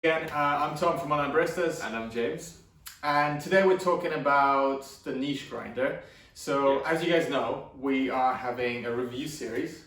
Again, I'm Tom from Online Baristas, And I'm James. and today we're talking about the niche grinder. So, Yes. as you guys know, we are having a review series,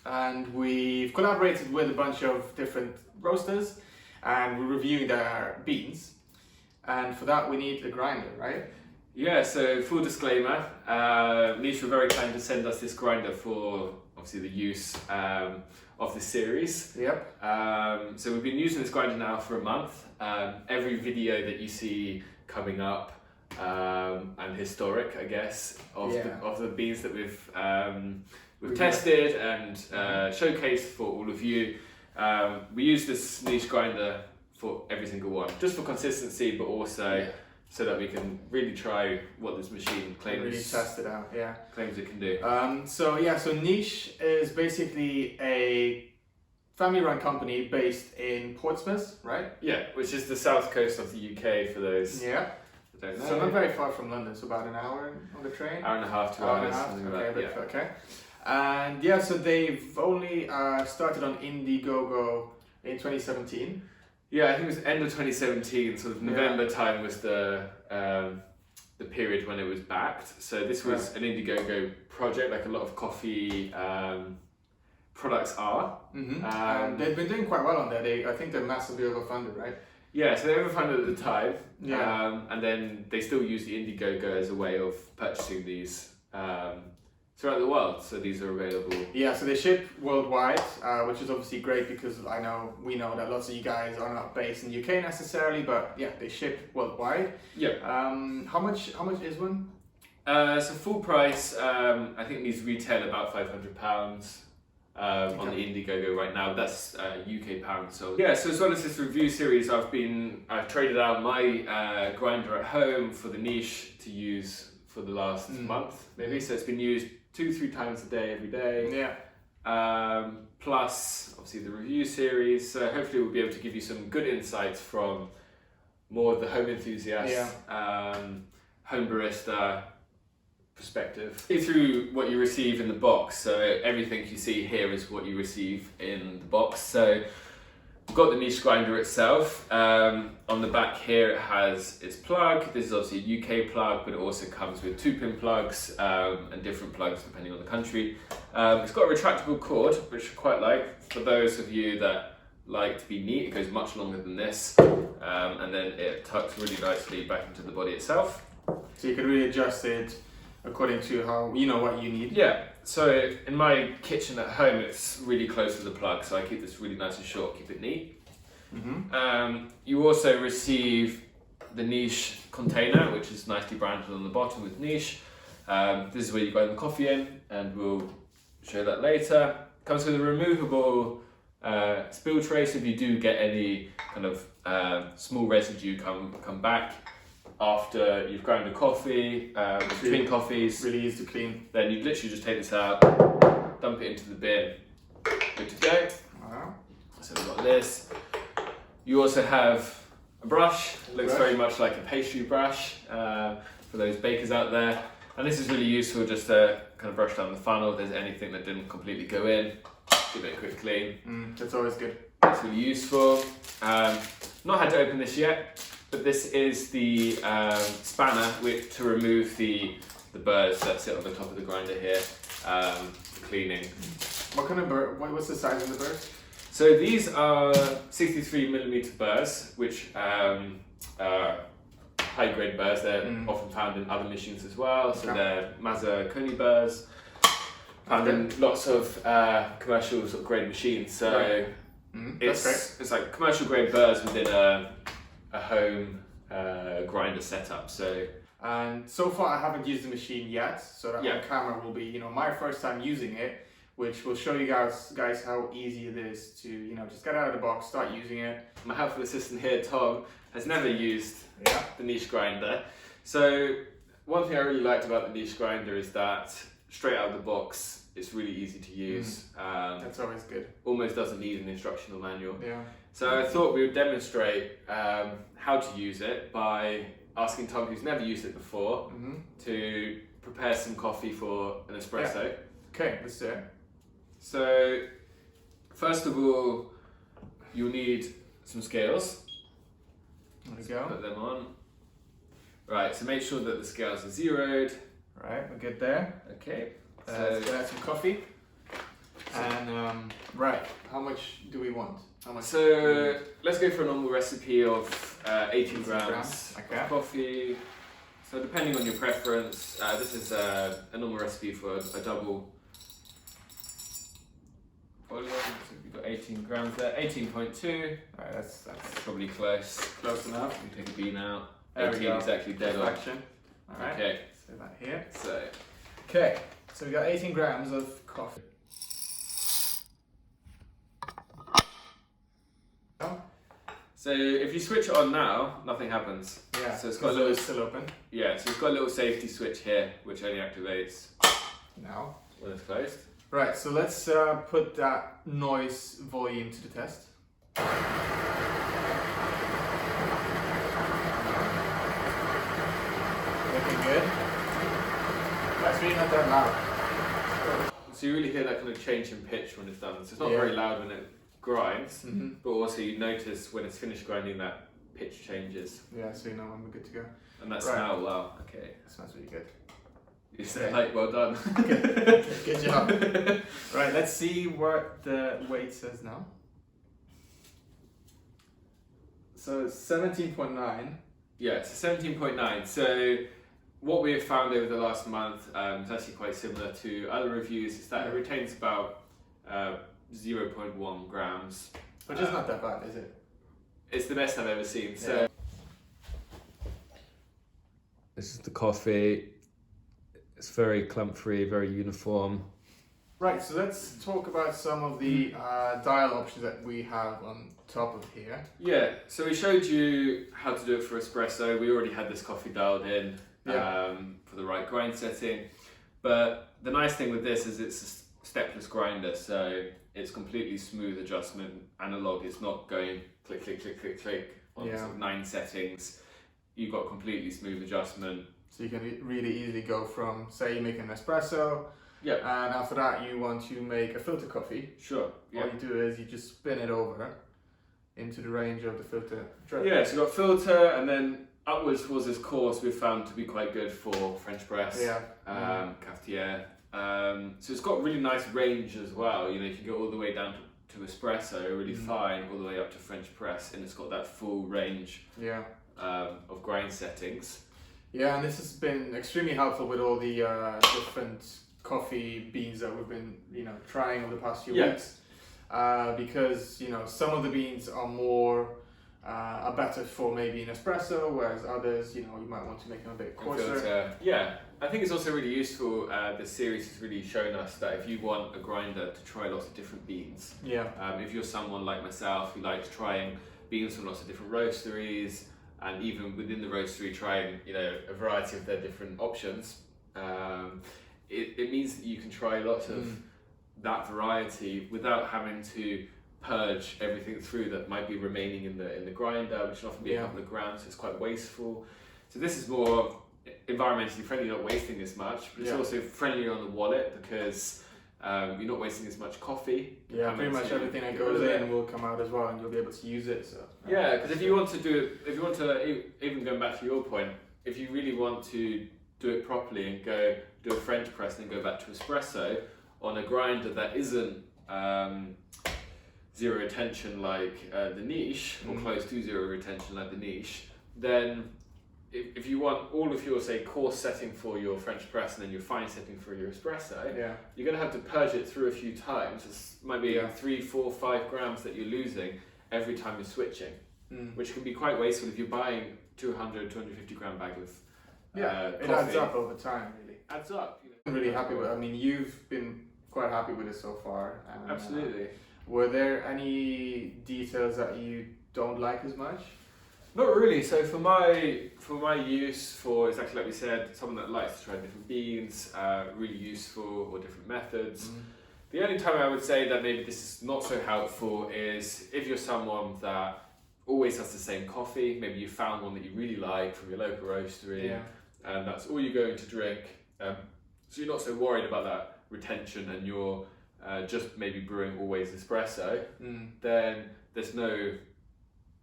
and we've collaborated with a bunch of different roasters, and we're reviewing their beans. And for that, we need a grinder, right? Yeah, so full disclaimer, Niche were very kind to send us this grinder for obviously the use of this series. Yep. So we've been using this grinder now for a month. Every video that you see coming up and historic, I guess, of the beans that we've tested and showcased for all of you. We use this niche grinder for every single one, just for consistency, but also so that we can really try what this machine claims. Really test it out, yeah. Claims it can do. So Niche is basically a family-run company based in Portsmouth, right? Yeah, which is the south coast of the UK for those Yeah. that don't know. So not very far from London, so about an hour on the train. Hour and a half, 2 Hour and hours, a half, something okay, like that. but- okay. And yeah, so they've only started on Indiegogo in 2017. Yeah, I think it was end of 2017, sort of November time was the period when it was backed. So this was an Indiegogo project, like a lot of coffee products are. And they've been doing quite well on there. I think they're massively overfunded, right? Yeah, so they were funded at the time, Yeah. and then they still use the Indiegogo as a way of purchasing these throughout the world. So these are available. Yeah, so they ship worldwide, which is obviously great because we know that lots of you guys are not based in the UK necessarily, but yeah, they ship worldwide. Yeah. How much is one? So full price, I think these retail about £500 on the Indiegogo right now. That's UK pounds. So yeah, so as well as this review series, I've traded out my grinder at home for the niche to use for the last month, maybe. So it's been used 2-3 times a day, every day. Yeah. Plus, obviously, the review series. So hopefully, we'll be able to give you some good insights from more of the home enthusiast, home barista perspective. Through what you receive in the box. So everything you see here is what you receive in the box. So we've got the niche grinder itself. On the back here it has its plug. This is obviously a UK plug, but it also comes with 2-pin plugs and different plugs depending on the country. It's got a retractable cord, which I quite like. For those of you that like to be neat, it goes much longer than this. And then it tucks really nicely back into the body itself. So you can really adjust it according to how what you need. Yeah, so in my kitchen at home, it's really close to the plug, so I keep this really nice and short, keep it neat. You also receive the niche container, which is nicely branded on the bottom with niche. This is where you grind the coffee in, and we'll show that later. Comes with a removable spill tray, so if you do get any kind of small residue come back after you've ground a coffee, between coffees, Really easy to clean. then you literally just take this out, dump it into the bin, good to go. Wow. So we've got this. You also have a brush. It looks very much like a pastry brush for those bakers out there. And this is really useful just to kind of brush down the funnel if there's anything that didn't completely go in. Give it a quick clean. That's always good. It's really useful. Not had to open this yet, but this is the spanner to remove the burrs that sit on the top of the grinder here, for cleaning. What kind of burr? What's the size of the burr? So these are 63mm burrs, which are high-grade burrs. They're often found in other machines as well. So they're Mazza-Koni burrs, found in lots of commercial sort of grade machines. So it's like commercial grade burrs within a home grinder setup. And so far I haven't used the machine yet, so that on camera will be my first time using it, which will show you guys how easy it is to just get out of the box, start using it. My helpful assistant here, Tom, has never used the niche grinder. So one thing I really liked about the niche grinder is that straight out of the box, it's really easy to use. That's always good. Almost doesn't need an instructional manual. Yeah. So I thought we would demonstrate how to use it by asking Tom, who's never used it before, to prepare some coffee for an espresso. Yeah. Okay, let's do it. So first of all, you'll need some scales. There we go. Put them on. Right, so make sure that the scales are zeroed. Right, we're good there. Okay. Let's get out some coffee. And right, how much do we want? How much? So let's go for a normal recipe of 18 grams Okay. of coffee. So depending on your preference, this is a normal recipe for a double volume. So we've got 18 grams there, 18.2. Right, that's Probably close. close enough. We take a bean out. There we 18 go. is actually dead on. Perfection. All right. Okay. So that here. So Okay. So we got 18 grams of coffee. So if you switch it on now, nothing happens. Yeah. So it's got a little, still open yeah. So it's got a little safety switch here, which only activates now. when it's closed. Right. So let's put that noise volume to the test. Looking good. That's really not that loud. So you really hear that kind of change in pitch when it's done. So it's not Yeah. very loud when it grinds, Mm-hmm. but also you notice when it's finished grinding that pitch changes. Yeah. So you know when we're good to go. And that's Right. now, wow, okay. That smells really good. You said Okay. like, well done. Good job. Right. Let's see what the weight says now. So it's 17.9. Yeah, it's a 17.9. So what we have found over the last month is actually quite similar to other reviews, is that it retains about 0.1 grams. Which is not that bad, is it? It's the best I've ever seen. So Yeah. this is the coffee. It's very clump free, very uniform. Right, so let's talk about some of the dial options that we have on top of here. Yeah, so we showed you how to do it for espresso. We already had this coffee dialed in for the right grind setting. But the nice thing with this is it's a stepless grinder, so it's completely smooth adjustment, analog. It's not going click, click, click, click, click on sort of 9 settings. You've got completely smooth adjustment. So you can really easily go from, say you make an espresso, Yeah, and after that you want to make a filter coffee. sure. Yeah. All you do is you just spin it over into the range of the filter drip. Yeah, so you've got filter, and then upwards towards this course we've found to be quite good for French press, Yeah. cafetiere. So it's got really nice range as well. You know, you can go all the way down to espresso, really fine, all the way up to French press, and it's got that full range Yeah. of grind settings. Yeah, and this has been extremely helpful with all the different coffee beans that we've been, trying over the past few weeks. Because, some of the beans are are better for maybe an espresso, whereas others, you might want to make them a bit coarser. Filter. Yeah, I think it's also really useful. This series has really shown us that if you want a grinder to try lots of different beans, Yeah. if you're someone like myself who likes trying beans from lots of different roasteries, and even within the roastery trying a variety of their different options, it means that you can try lots of that variety without having to purge everything through that might be remaining in the grinder, which can often be a couple of grams, so it's quite wasteful. So this is more environmentally friendly, not wasting as much, but it's also friendly on the wallet because you're not wasting as much coffee. Yeah, pretty much everything that goes in will come out as well, and you'll be able to use it. So yeah, because if you want to even going back to your point, if you really want to do it properly and go do a French press and then go back to espresso on a grinder that isn't zero retention like the niche, or close to zero retention like the niche, then if you want all of your, say, coarse setting for your French press and then your fine setting for your espresso, you're going to have to purge it through a few times. It might be 3, 4, 5 grams that you're losing every time you're switching, which can be quite wasteful if you're buying 200, 250 gram bag of it coffee. adds up over time, really. Adds up. I'm really happy with. I mean, you've been quite happy with it so far. And, Absolutely. Were there any details that you don't like as much? Not really. So for my use, for exactly like we said, someone that likes to try different beans, really useful, or different methods. The only time I would say that maybe this is not so helpful is if you're someone that always has the same coffee. Maybe you found one that you really like from your local roastery, and that's all you're going to drink. So you're not so worried about that retention, and you're just maybe brewing always espresso. Then there's no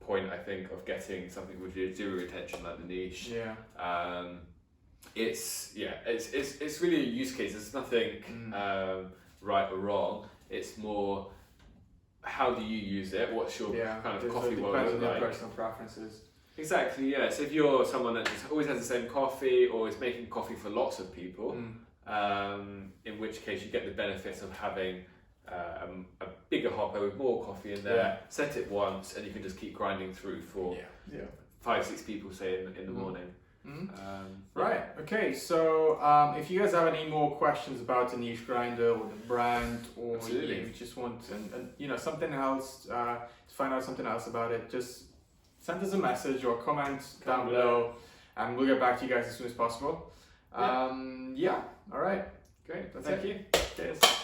point, I think, of getting something with zero retention like the niche. Yeah. It's really a use case. There's nothing right or wrong. It's more, how do you use it? What's your kind of coffee world depends on look your like? personal preferences. Exactly, yeah. So if you're someone that just always has the same coffee or is making coffee for lots of people, in which case you get the benefits of having a bigger hopper with more coffee in there, set it once, and you can just keep grinding through for 5-6 people, say, in the morning. Right, okay, so if you guys have any more questions about the niche grinder or the brand, or you just want something else, to find out something else about it, just send us a message or comment down below, and we'll get back to you guys as soon as possible. All right, Great, that's thank it. you. Cheers.